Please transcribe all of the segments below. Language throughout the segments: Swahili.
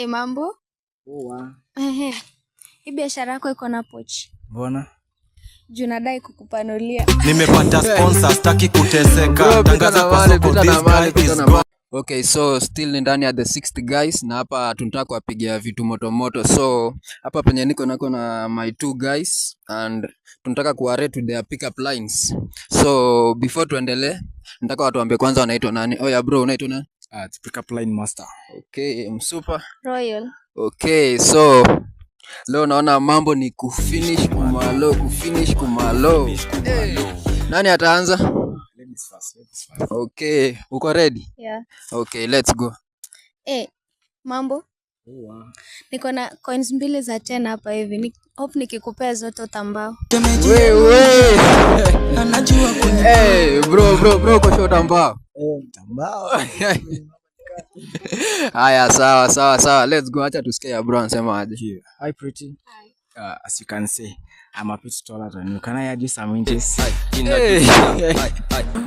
Mambo? Poa. Hii biashara yako iko na pochi. Mbona? Juu nadai kukupanulia. Nimepata sponsor, sitaki kuteseka. Tangaza kwa soko, this guy is gone. Okay, so still ni ndani ya the 60 guys na hapa tunataka kuwapigia vitu moto moto. So hapa penye niko na my two guys and tunataka kuwarate with their pickup lines. So before tuendelee, nataka watu waambie kwanza wanaitwa nani. Oh yeah bro, unaitwa nani? It's pickup line master. Okay, msupa. Royal. Okay, so leo naona mambo ni kufinish kumalo. Hey, nani ataanza? Ladies first. Okay, uko ready? Yeah. Okay, let's go. Mambo? Poa. Niko na coins 2 za 10 hapa hivi. Hope nikikupea zote utambao. Wewe. Hey, bro, kwa short ambao. Tambao. Haya, sawa. Let's go. Acha tusikie ya bro anasema aje. Hi pretty. Hi. As you can see, I'm a bit taller than you. Can I add you some inches?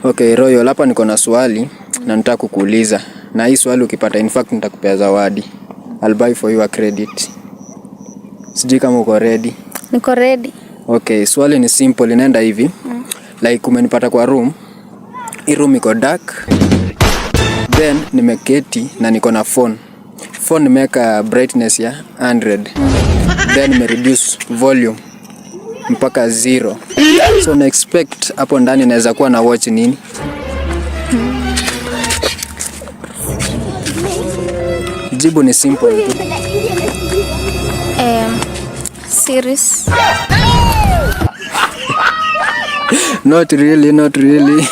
Okay, Royal, hapa niko na swali na nataka kukuuliza. Na hii swali ukipata, in fact nitakupea zawadi. I'll buy for you a credit. Sijui kama uko ready. Niko ready. Okay, swali ni simple, inaenda hivi. Like umenipata kwa room. Hii room iko dark. Then nimeketi na niko na phone. Phone nimeweka brightness ya 100. Then nime reduce volume mpaka 0. So na expect hapo ndani naweza kuwa na watch nini? Jibu ni simple tu. Series. Not really.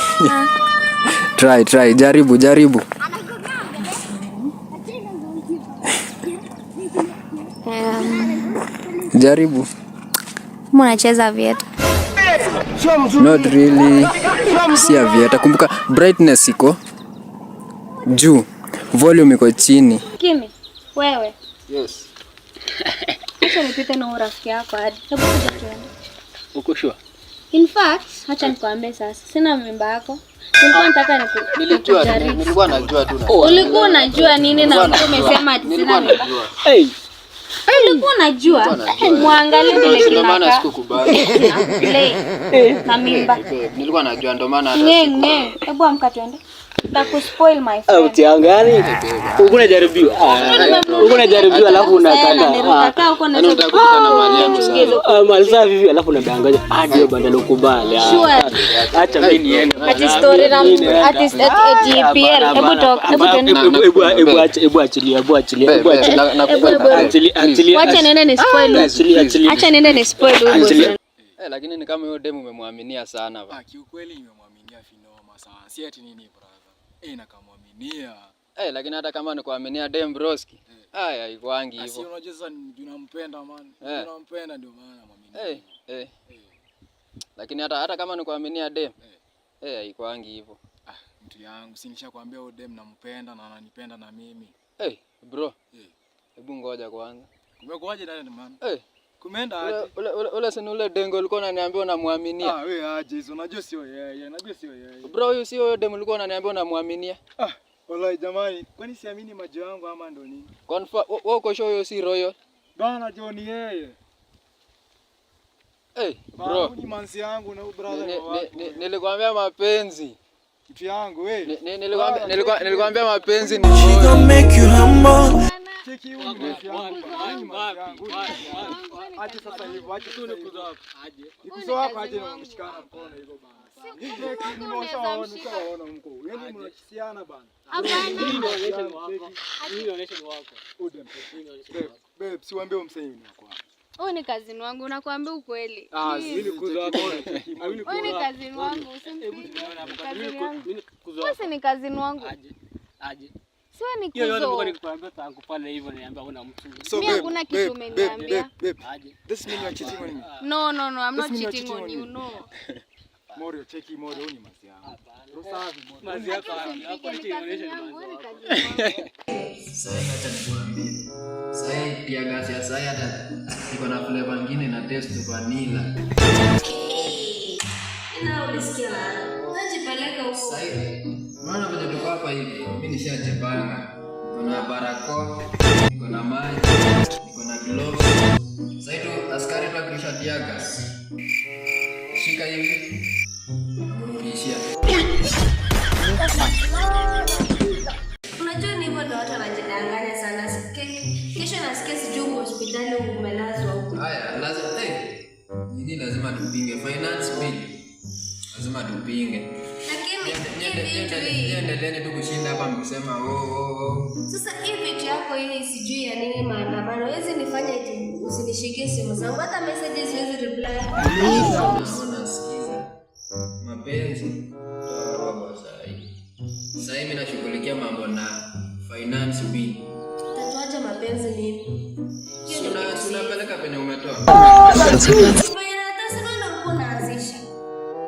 Try. Jaribu. Jaribu. Mnacheza vieta. Not really. Si vieta. Kumbuka brightness iko juu, volume iko chini. Kimi, wewe. Yes. Acha nipite na rafiki yako hadi. Hebu kuja tuende. Uko sure? In fact, acha nikwambie sasa. Sina mimba yako. Nilikuwa nataka Nilikuwa najua tu. Ulikuwa unajua nini na ulikuwa umesema ati sina mimba? Ulikuwa unajua? Muangalie vile Ndio maana sikukubali. Na mimba. Nilikuwa najua ndio maana Ngenge. Hebu amka twende. Nitakuspoil my friend. Utiangani? Uko unajaribiwa. Uko unajaribiwa alafu unakata. Unataka huko na unakutana mahali yangu. Malisa vipi alafu unadanganya. Ndio bandalo kubali. Acha mimi niende. Ati story na artist at EPL. Hebu talk. Hebu achilia. Wacha niende ni spoil. Acha niende ni spoil. Lakini ni kama hiyo demu umemwaminia sana ba. Kiukweli nimemwaminia finoma sana. Si ati nini brother. Nakamwaminia. Lakini hata kama ni kuaminia dem broski. Haikwangi hivyo. Si unajua sasa unampenda man. Unampenda ndio maana namwaminia. Lakini hata kama ni kuaminia dem. Haikwangi hivyo. Mtu yangu, si nishakwambia huyo dem nampenda na ananipenda na mimi. Bro. Hebu ngoja kwanza. Kumekuaje dada man? Kumeenda aje? Ule si ule dengo ulikuwa unaniambia unamwaminia. Wewe aje hizo, unajua sio yeye. Bro, huyu sio yule dem ulikuwa unaniambia unamwaminia. Wallahi jamani, kwani siamini macho yangu ama ndo nini? Confirm wewe uko sure huyo si Royal? Bana John yeye. Bro, ni manzi yangu na brother wako. Nilikwambia mapenzi. Kitu yangu wewe. Nilikwambia mapenzi ni Cheki huyu manzi yangu. Aje sasa hivyo, aje tu nikuzo hapo. Nikuzo hapo aje na mshikana mkono hivyo bana. Cheki nimeshaona mko. Yaani mnachisiana bana. Hii inaonyesha wako. Babe, siwaambie umseme ni wako. Huyu ni kazini wangu, nakwambia ukweli. Mimi nikuzo wako. Huyu ni kazini wangu, usimpige. Wewe ni kazini wangu. Aje. Sio ni kuzo. Hiyo ndio nilikwambia tangu pale hivyo niambia una mtu. Mimi hakuna kitu umeniambia. Aje. This mean you are cheating on me. No, I'm not cheating on you, no. Morio, cheki Morio ni mazi yangu. Rosavi Morio. Mazi yako hapo ni inaonyesha ni mazi wako. Sasa acha nikuambie. Sasa pia gasi ya sasa hata iko na flavor nyingine na taste vanilla. Unasikia? Unajipeleka huko. Sasa maana venye tuko hapa hivi, mimi nishajipanga. niko na barakoa, niko na maji, niko na gloves. Sasa hiyo askari tu akisha tiagas. Shika hivi. Nakurudishia. Unajua ni hivyo ndio watu wanajidanganya sana. Kesho nasikia sijui hospitali umelazwa huko. Haya, lazima nini lazima tupinge finance bill. Lazima tupinge. Lakini endelea tu kushinda hapa mkisema Sasa hii vitu yako hii sijui ya nini maandamano. Wewe nifanye eti usinishikie simu zangu. Hata messages siwezi reply. Unasikiza. Mapenzi toa sasa hivi nashughulikia mambo na finance bill. Tatuaje mapenzi nini? Unapeleka penye umetoa.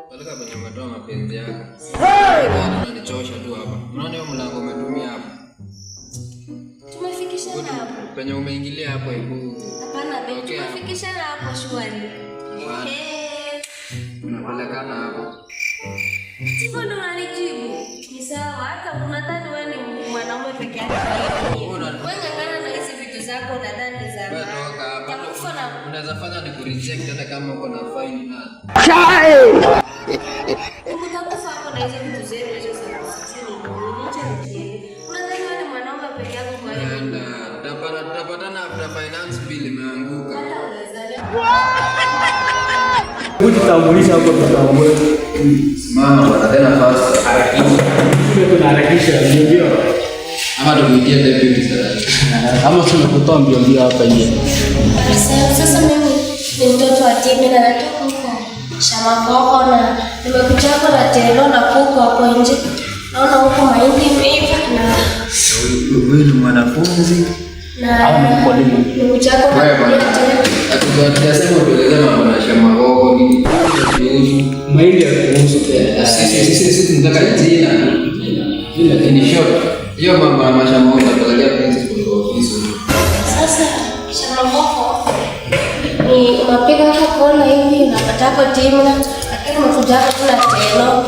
Peleka penye umetoa mapenzi yako. Unanichosha tu hapa. Unaona hiyo mlango umetumia hapa. Tumefikishana hapo. Penye umeingilia hapo hebu. Hapana babe, tumefikishana hapo shwari. Tunapelekana hapo. Sivyo ndo unanijibu. Ni sawa, hata unadhani wewe ni mwanaume peke yake. Wewe ngangana na hizi vitu zako nadhani za wewe toka hapa. Unaweza fanya ni kureject hata kama uko na fine na. Utakufa hapo na hizo vitu zenu hizo za kusini. Unadhani wewe ni mwanaume peke yako kwa hiyo. Tutapatana after finance bill imeanguka. Hata unaweza. Utatambulisha hapo tutatambulisha. Mama bwana tena fast. Tunaharakisha ndio. Ama tumetia deputy sasa. Ama tunakutoa mbio hapa nje. Sasa mimi ni mtoto wa timu na natoka huko Shamakoko na nimekuja hapa na telo na kuku hapo nje. Naona huko mahindi imeiva na wewe ni mwanafunzi na nimekuja hapa na tunasema tueleze mambo na Shamakoko nini? Mahindi ya kuhusu pia. Sisi tunataka jina. Ni short. Hiyo mambo ya Shamakoko tutapelekea principal kwa ofisi. Sasa Shamakoko ni unapiga hapo kona hivi unapata hapo timu lakini umekuja hapa kuna telo.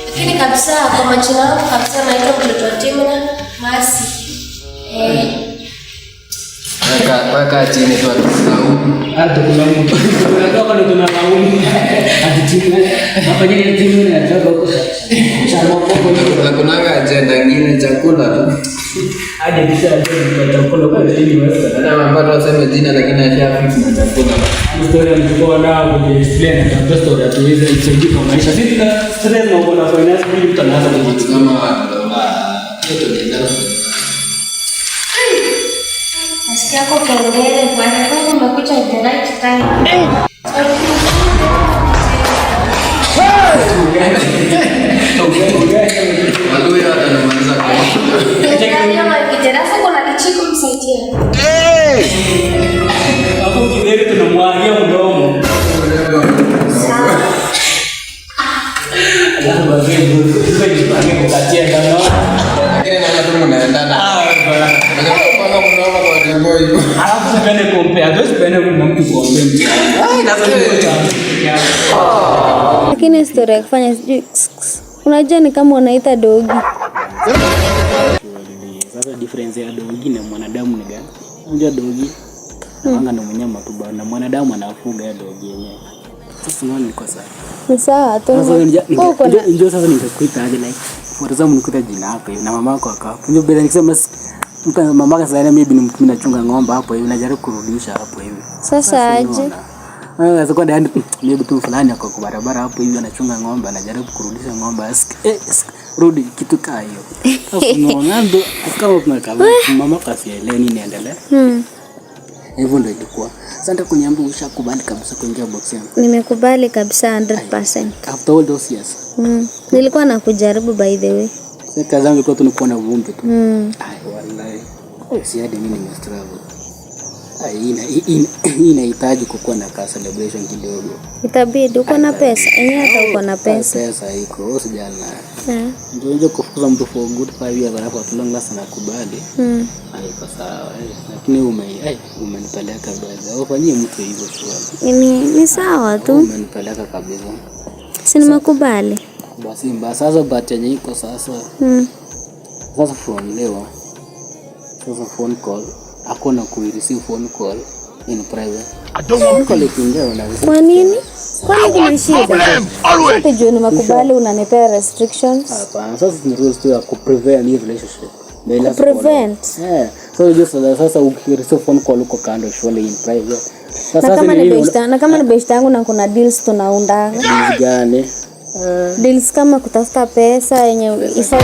Lakini kabisa kwa majina yangu kabisa naitwa mtoto wa timu na Masi. Weka chini tu atusaumu. Hata kuna mtu. Unatoka na tunalaumu. Atimu. Hapa jini timu inatoka huko. Shamakoko kuna agenda nyingine chakula tu. Hadi kisha chakula kwa nini wewe? Hata mambo waseme jina lakini ashafix na chakula. Story mlikuwa nao kwenye explain na story atuweze kusaidia kwa maisha. Sisi tuna stress na kuna finance bill tunaanza kama yote ni ndani. Nasikia kwa kelele bwana, kama umekuja the right time. Walio hata naanza kwa. Kama kitarasa kuna kichiko msaidia. hapo kideri tunamwagia mdomo. Alafu wazee ndio sisi tupange kukatia ndio. Lakini naona tu mnaendana. Unapanga mnaona kwa dembo hiyo. Alafu tupende compare, those pende mtu compare. Lakini story ya kufanya sijui. Unajua ni kama unaita dogi. Sasa difference ya dogi na mwanadamu ni gani? Unajua dogi anga ndo mnyama tu bana, mwanadamu anafuga ya dogi yenyewe. Sasa unaona ni kwa sawa. Ni sawa tu. Ndio sasa nitakuita aje like for example nikuta jina hapo na mamako akapo. Ndio bila nikisema mamaka sasa maybe ni mtu minachunga ng'ombe hapo hivi najaribu kurudisha hapo hivi. Sasa aje? Sasa kwa ndani maybe tu fulani ako kwa barabara hapo hivi anachunga ng'ombe anajaribu kurudisha ng'ombe rudi kitu kaa hiyo. Sasa unaona ndo kama kuna kama mamaka asielewi nini endelea. Hivyo ndio ilikuwa. Sasa kuniambia ushakubali kabisa kuingia boxing. Nimekubali kabisa 100%. After all those years. Nilikuwa nakujaribu by the way. Sasa kazi yangu ilikuwa tunakuwa na vumbi tu. Ai wallahi. Si hadi mimi nimestruggle. Ai inahitaji kukuwa na ka celebration kidogo. Itabidi uko na pesa. Yenyewe hata uko na pesa. Pesa iko, usijali na. Ndio hiyo kufukuza mtu for good 5 years alafu long last nakubali. Haiko sawa. Lakini umenipeleka bwana. Ufanyie mtu hivyo tu. Ni sawa tu. Umenipeleka kabisa. Si nimekubali. Basi mbaya sasa but yenye iko sasa. Sasa from leo sasa phone call hakuna receive phone call in private. Phone call ikiingia unaweza. Kwa nini? Kwani kuna shida? Sote juu ni makubali unanipea restrictions. Hapana, sasa ni rules tu ya kuprevent hii relationship. Prevent. So just sasa ukireceive phone call uko kando shule in private. Sasa kama ni best yangu na kuna deals tunaunda. Deals gani? Deals kama kutafuta pesa yenye ifanye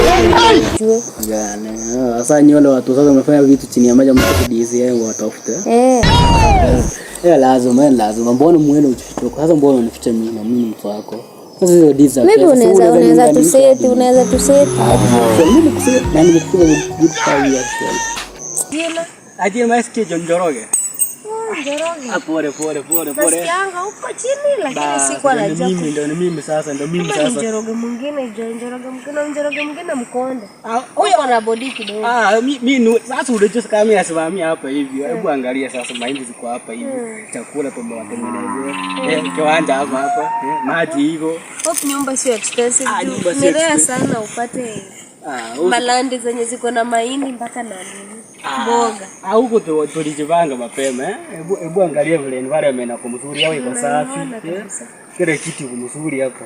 gani. Sasa nyole watu sasa wamefanya vitu chini ya maji mtu deals yao watafuta. Lazima mbona muone uchifiche. Sasa mbona unifiche mimi na mimi mtu wako? Sasa hizo deals za maybe unaweza tuseti. Mimi kusema na nimekuwa good for you actually. Aje maski Njoroge. Pole. Nasikianga uko chini lakini sikuwa najua. Mimi sasa. Njoroge mwingine mkonde. Huyo ana body kidogo. Mimi sasa unajua kama mimi nasimamia hapa hivi. Hebu angalia sasa mahindi ziko hapa hivi. Chakula tumewatengenezea. Kiwanja hapa. Maji hivyo. Hope nyumba sio expensive. Ni rare sana upate malandi zenye ziko na mahindi mpaka na nini. Mboga. Huko tulijipanga mapema Hebu angalia vile environment iko mzuri au iko safi. Kile kitu iko mzuri hapa.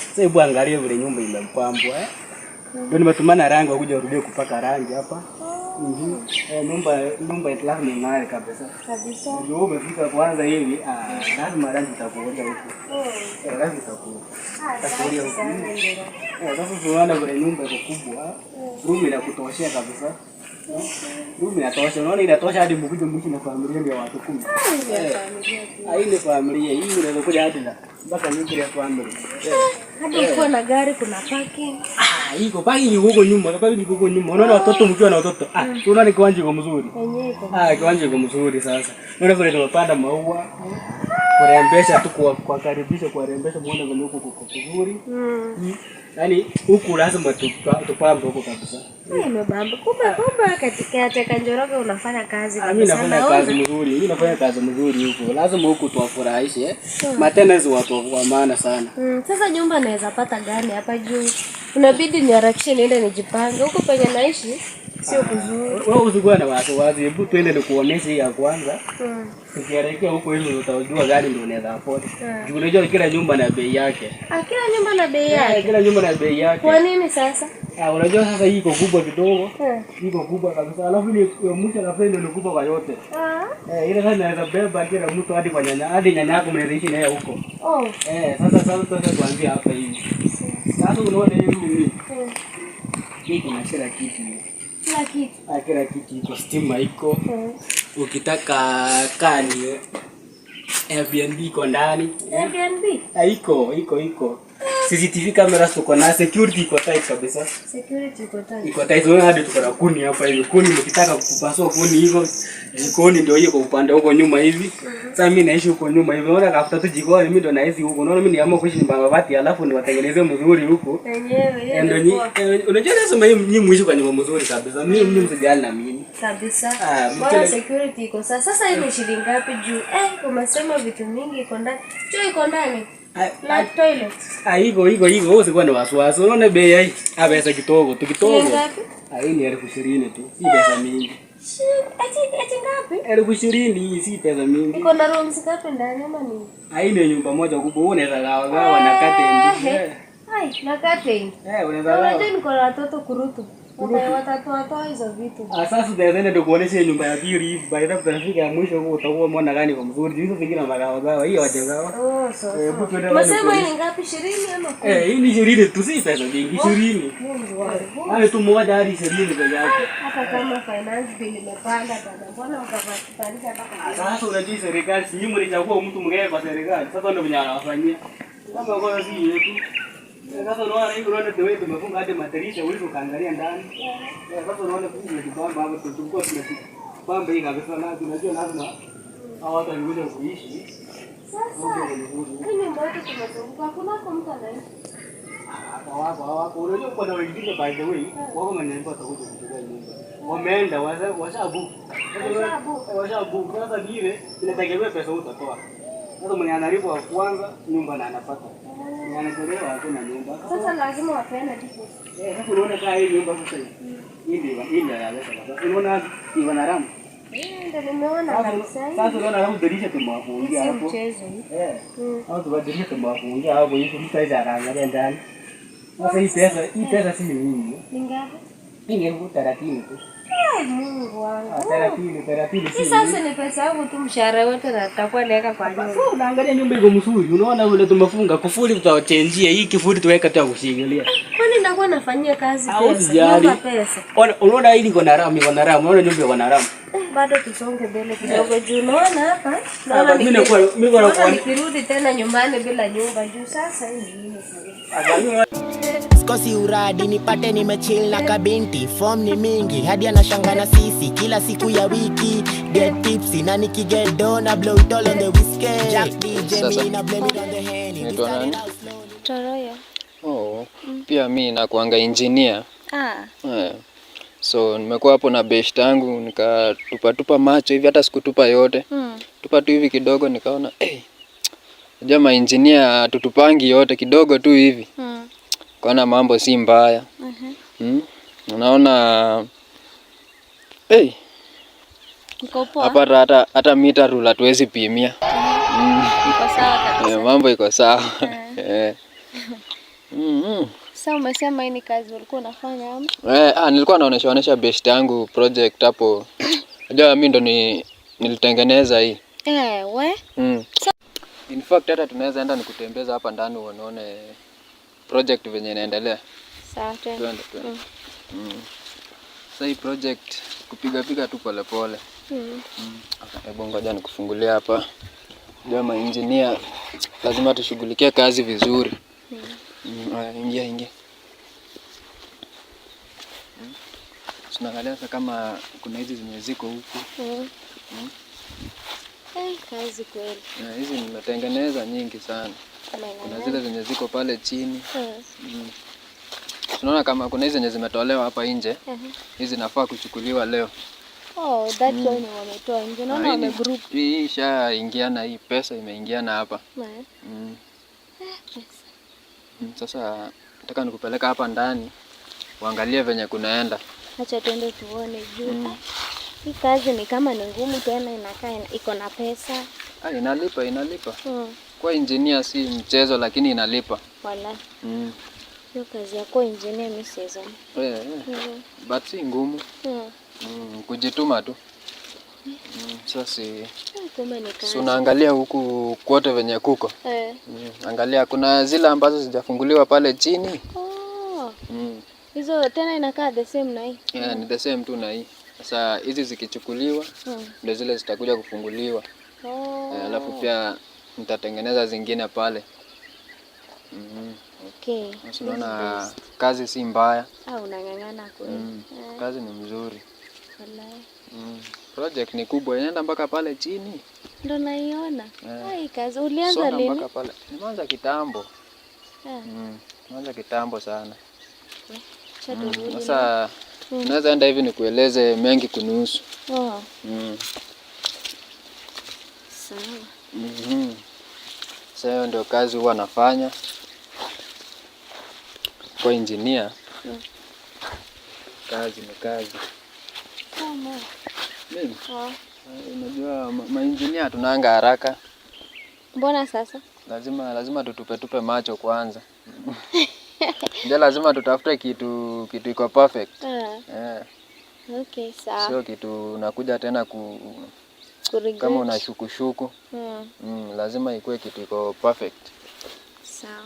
Sasa hebu angalia vile nyumba imepambwa Ndio nimetumana rangi wakuja urudie kupaka rangi hapa. Nyumba itlafu ni ng'are kabisa. Ndio umefika kwanza hivi lazima rangi itakuja huko. Rangi itakuja. Sasa tunaona vile nyumba iko kubwa. Room inakutoshea kabisa. Room inatosha. Unaona inatosha hadi mkuje mwishi na familia ndio watu 10. Ile familia hii unaweza kuja hadi mpaka nyumba ya familia. Hadi iko na gari kuna parking. Iko parking huko nyuma. Sababu iko huko nyuma. Unaona watoto mkiwa na watoto. Unaona kiwanja iko mzuri. Kiwanja iko mzuri sasa. Unaona vile tunapanda maua. Kurembesha tu kuwakaribisha kuwarembesha muone vile huko kuko vizuri. Yaani huku lazima tupambe huko kabisa. Nimebamba. Kumbe katika Njoroge unafanya kazi kabisa. Mimi nafanya kazi mzuri. Mimi nafanya kazi mzuri huko. Lazima huku tuwafurahishe. Maintenance watu wa maana sana. Sasa nyumba naweza pata gani hapa juu? Unabidi niharakishe niende nijipange. Huko penye naishi sio kuzuri. Wewe usikuwa na wasiwasi. Hebu twende nikuoneshe hii ya kwanza. Tukielekea huko hivi utajua gani ndio unaweza afford. Unajua kila nyumba na bei yake. Kila nyumba na bei yake. Kila nyumba na bei yake. Kwa nini sasa? Unajua sasa hii iko kubwa kidogo. Iko kubwa kabisa. Alafu ni mwisho na pendo ni kubwa kwa yote. Ile sasa inaweza beba kila mtu hadi kwa nyanya, hadi nyanya yako mnaishi naye huko. Sasa tuanzie hapa hivi. Sasa unaona hivi. Hii kuna kila kitu. Kila kitu iko, stima iko. Ukitaka kani Airbnb iko ndani. Airbnb? Iko. CCTV cameras tuko na, security iko tight kabisa. Security iko tight. Iko tight. Unaona hadi tuko na kuni hapa hivi. Kuni ukitaka kupasua kuni hivyo. Jikoni ndio hiyo kwa upande huko nyuma hivi. Sasa mimi naishi huko nyuma hivi. Unaona kafuta tu jikoni mimi ndo naishi huko. Unaona mimi niamua kuishi nyumba mabati alafu niwatengenezee mzuri huko. Ndio unajua lazima nyinyi muishi kwa nyumba mzuri kabisa. Mimi msijali na mimi. Kabisa. Bora security iko. Sasa hivi shilingi ngapi juu? Umesema vitu mingi iko ndani. Choo iko ndani. La toilet. Iko. Wewe usikuwa na wasiwasi. Unaona bei hii? Pesa kidogo. Tukitogo. Hii ni 20,000 tu. Si pesa mingi. Ati ngapi? 20,000 si pesa mingi. Iko na rooms ngapi ndani ama nini? Ni nyumba moja kubwa. Unaweza gawa na curtain. Na curtain. Unaweza gawa. Unajua niko na watoto kurutu. Watatoa hizo vitu. Sasa tunaenda ndio kuonesha nyumba ya pili hivi. Baada ya kufika ya mwisho huko utakuwa umeona gani kwa mzuri. Hizo zingine magawa. Hii hawajagawa. Unasema hii ni ngapi? 20 ama? Hii ni 20 tu, si pesa nyingi. 20. Tu moja hadi 20 peke yake. Hata kama finance bill imepanda bwana. Mbona ukapandisha mpaka? Sasa unajua serikali si nyinyi mlichagua mtu mgeni kwa serikali. Sasa ndio mwenye anawafanyia. Kama kwa si yetu. Sasa unaona hivi unaona ndio wewe tumefunga hadi madirisha ulizo kaangalia ndani. Sasa unaona kuna kibamba hapo tulikuwa tunapamba hii kabisa na tunajua lazima hao watu wanakuja kuishi. Sasa hii nyumba yetu tumezunguka kuna mtu anaishi. Hapo unajua kuna wengine by the way wako mnaniambia watakuja kuchukua nyumba. Wameenda washabu. Sasa vile inategemea pesa utatoa. Sasa mwenye analipo wa kwanza nyumba na anapata. Anachelewa hakuna nyumba. Sasa lazima wapeane deposit. Sasa unaona kaa hii nyumba sasa hivi. Hili analeta. Unaona ni wanaramu. Ndio nimeona kabisa. Sasa unaona hapo dirisha tumewafungia hapo. Au tubadilishe tumewafungia hapo hivi mtu aweza akaangalia ndani. Sasa hii pesa si nyingi. Ni ngapi? Ni 30 tu. Mungu wangu. 30 si. Sasa ni pesa yangu tu, mshahara wote natakuwa naweka kwa nyumba. Sasa unaangalia nyumba iko mzuri. Unaona vile tumefunga kufuli, tutawachenjia hii kifuli tuweka tu kushikilia. Kwani ndakuwa nafanyia kazi pesa? Nyumba pesa. Unaona hili iko na ramu, unaona nyumba iko na ramu. Bado tusonge mbele kidogo juu unaona hapa. Naona mimi nikirudi tena nyumbani bila nyumba juu sasa hii ni nini sasa? Kosi uradi nipate nimechill na kabinti, form ni mingi hadi anashanga na sisi kila siku ya wiki, get tipsy na nikiget down blow it all on the whiskey, Jack DJ me na blame it on the hand. Toroya. Pia mimi nakuanga engineer. So nimekuwa hapo na best yangu nikatupa macho hivi, hata sikutupa yote. Tupa tu hivi kidogo, nikaona jamaa engineer tutupangi yote kidogo tu hivi. Kaona mambo si mbaya. Unaona hapa hata mita rula tuwezi pimia. Iko sawa kabisa. Mambo iko sawa. Sasa umesema hii ni kazi ulikuwa unafanya ama? Nilikuwa naonesha best yangu project hapo. Unajua mimi ndo nilitengeneza hii. In fact hata tunaweza enda nikutembeza hapa ndani uone project venye inaendelea. Sawa twende. Sasa hii project kupiga tu pole pole. Hebu ngoja nikufungulia hapa. Jamaa engineer lazima tushughulikie kazi vizuri. Ingia. Tunaangalia sasa kama kuna hizi zenye ziko huku. Kazi kweli. Hizi nimetengeneza nyingi sana. Kuna zile zenye ziko pale chini. Tunaona kama kuna hizi zenye zimetolewa hapa nje. Hizi nafaa kuchukuliwa leo. That one wametoa nje. Naona wame group. Hii ishaingiana, hii pesa imeingiana hapa. Sasa nataka nikupeleka hapa ndani uangalie venye kunaenda. Acha twende tuone juu. Hii kazi ni kama ni ngumu tena inakaa iko na pesa. Inalipa. Kwa engineer si mchezo lakini inalipa. Wala. Hiyo kazi yako engineer mimi siwezi. But si ngumu. Kujituma tu. Sasa kumbe ni kazi. Unaangalia huku kote venye kuko. Angalia kuna zile ambazo zijafunguliwa pale chini. Hizo tena inakaa the same na hii. Ni the same tu na hii. Sasa hizi zikichukuliwa ndio zile zitakuja kufunguliwa. Alafu pia nitatengeneza zingine pale. Okay. Unaona kazi si mbaya. Unang'ang'ana kweli. Kazi ni mzuri. Wallahi. Project ni kubwa, inaenda mpaka pale chini. Ndio naiona. Hii kazi ulianza lini? Mpaka pale. Nimeanza kitambo. Nimeanza kitambo sana. Sasa naweza enda hivi nikueleze mengi kunusu. Sawa. Sasa ndio kazi huwa nafanya kwa engineer. Kazi ni kazi. Mimi? Unajua maengineer tunaanga haraka. Mbona sasa? Lazima tutupe macho kwanza. Ndio lazima tutafute kitu iko perfect. Okay, sawa. Sio kitu unakuja tena kama unashukushuku. Lazima ikuwe kitu iko perfect. Sawa.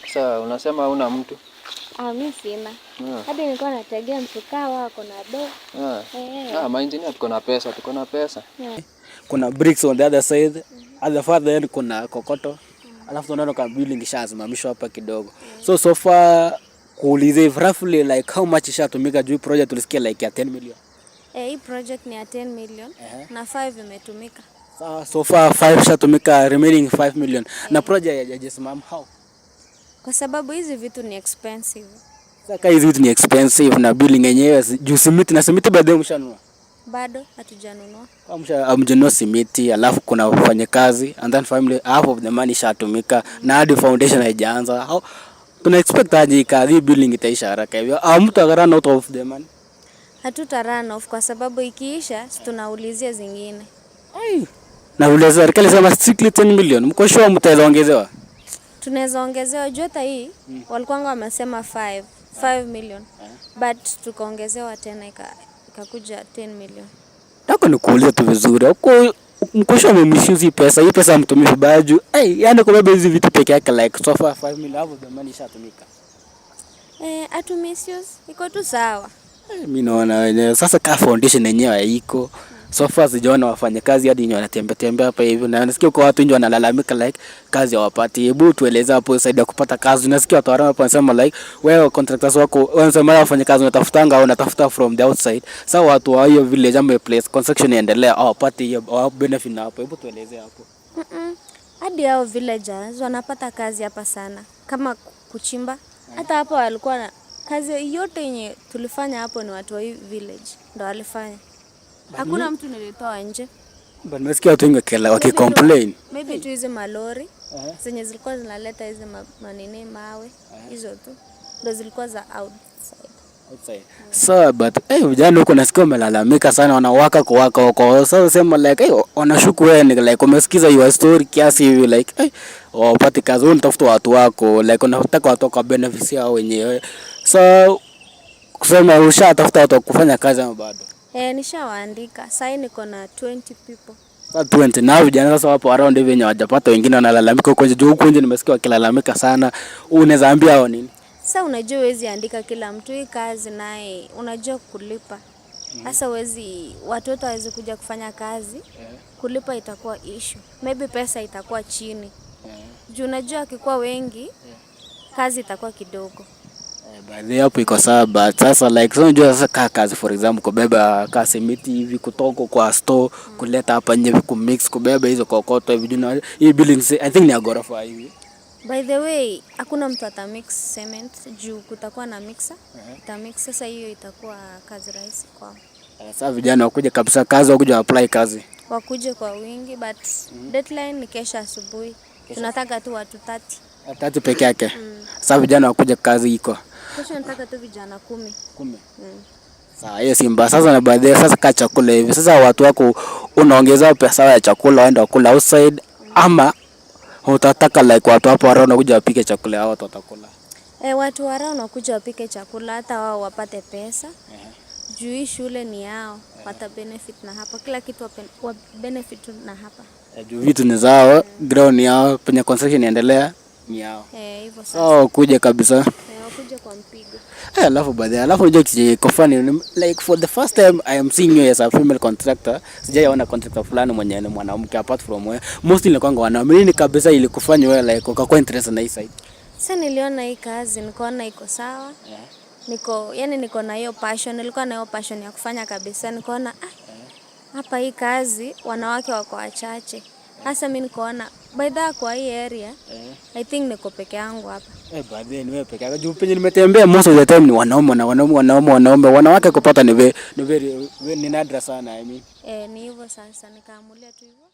Sasa unasema huna mtu? Mimi sina. Hadi nilikuwa nategea mtukaa wako na do. Maengineer tuko na pesa. Kuna bricks on the other side. At the far end kuna kokoto. Alafu tunaona kama building ishasimamishwa hapa kidogo. So far kuulize roughly like how much ishatumika juu project tulisikia like ya 10 million. Hii project ni ya 10 million na 5 imetumika. So far 5 ishatumika, remaining 5 million. Na project ya Jesmam how? Kwa sababu hizi vitu ni expensive. Sasa hizi vitu ni expensive na building yenyewe juu simiti bado mshanunua. Bado hatujanunua. Amjanunua simiti, alafu kuna wafanyakazi and then family half of the money ishatumika na hadi foundation haijaanza. Tuna expect aje hii building itaisha haraka hivyo? Mtu run out of the money. Hatuta run off kwa sababu ikiisha tunaulizia zingine. Na ule serikali sema strictly 10 million. Mko sure mtaweza ongezewa? Tunaweza ongezewa jota hii. Walikuwa wamesema 5 million. But tukaongezewa tena ikakuja 10 million. Tako nikuuliza tu vizuri. Mko sure mmemishuse hii pesa mtumie vibaya juu. Yaani kubeba hizi vitu peke yake like so far 5 million hapo the money ishatumika. Atumisius iko tu sawa. Mimi naona wenyewe sasa ka foundation yenyewe haiko. So far sijaona wafanyakazi hadi wenyewe wanatembea hapa hivi na nasikia kwa watu wengi wanalalamika like kazi hawapati. Hebu tueleze hapo side ya kupata kazi. Nasikia watu hapa wanasema like wewe contractors wako wanasema wafanyakazi wanatafutanga au wanatafuta from the outside. Sasa watu wa hiyo village ama place construction iendelea hawapati hiyo benefit na hapo. Hebu tueleze hapo. Hadi hao villagers wanapata kazi hapa sana kama kuchimba. Hata hapo walikuwa na kazi yote yenye tulifanya hapo ni watu wa hii village ndo walifanya. Hakuna mtu nilitoa nje. But nimesikia watu wengi wakicomplain. Maybe tu hizo malori zenye zilikuwa zinaleta hizo manene mawe hizo tu ndo zilikuwa za outside. So but vijana huko nasikia wamelalamika sana wanawaka kwa sasa sema like wanashuku wewe ni like umesikiza your story kiasi hivi like wapate kazi unatafuta watu wako like unataka watu kwa benefits yao wenyewe. So kusema ushatafuta watu kufanya kazi ama bado? Nishawaandika. Sasa niko na 20 people. Sasa 20 na vijana sasa wapo around hivi wenye hawajapata, wengine wanalalamika huko nje. Huko nje nimesikia wakilalamika sana. Unaweza ambia hao nini? Sasa unajua huwezi andika kila mtu hii kazi naye unajua kulipa. Sasa huwezi watoto waweze kuja kufanya kazi. Kulipa itakuwa issue. Maybe pesa itakuwa chini. Juu unajua akikuwa wengi kazi itakuwa kidogo. Baadhi hapo iko sawa but sasa like so unajua sasa kazi for example kubeba kasimiti hivi kutoka kwa store kuleta hapa nje kumix kubeba hizo kokoto hivi na hii building I think ni agorofa hivi. By the way hakuna mtu atamix cement juu kutakuwa na mixer itamix. Sasa hiyo itakuwa kazi rahisi kwao. Sasa vijana wakuje kabisa kazi wakuje apply kazi wakuje kwa wingi but deadline ni kesho asubuhi. Tunataka tu watu 30 peke yake. Sasa vijana wakuje kazi iko kesho nataka tu vijana 10. Sawa, hiyo Simba. Sasa na baadaye sasa ka chakula hivi. Sasa watu wako unaongeza pesa ya chakula waenda kula outside ama utataka like watu hapo around wanakuja wapike chakula hao watu watakula? Watu around wanakuja wapike chakula hata wao wapate pesa. Juu hii shule ni yao, wata benefit na hapa. Kila kitu wa benefit na hapa. Juu vitu ni zao, ground ni yao, penye construction inaendelea ni yao. Hivyo sasa. So kuja kabisa. Kuja kwa mpigo. Alafu baadaye unajua kiko funny like for the first time I am seeing you as a female contractor. Sijaona contractor fulani mwenye ni mwanamke apart from wewe. Mostly ni kwanga wanaamini kabisa ili kufanya wewe like ukakuwa interested na hii side. Sasa niliona hii kazi nikaona iko sawa. Niko na hiyo passion, nilikuwa na hiyo passion ya kufanya kabisa. Nikaona hapa hii kazi wanawake wako wachache. Sasa mimi nikaona by the kwa hii area I think niko peke yangu hapa. Baadaye ni wewe peke yako. Juu penye nimetembea most of the time ni wanaume. Wanawake kupata ni very ni nadra sana I mean. Ni hivyo sasa nikaamulia tu hivyo.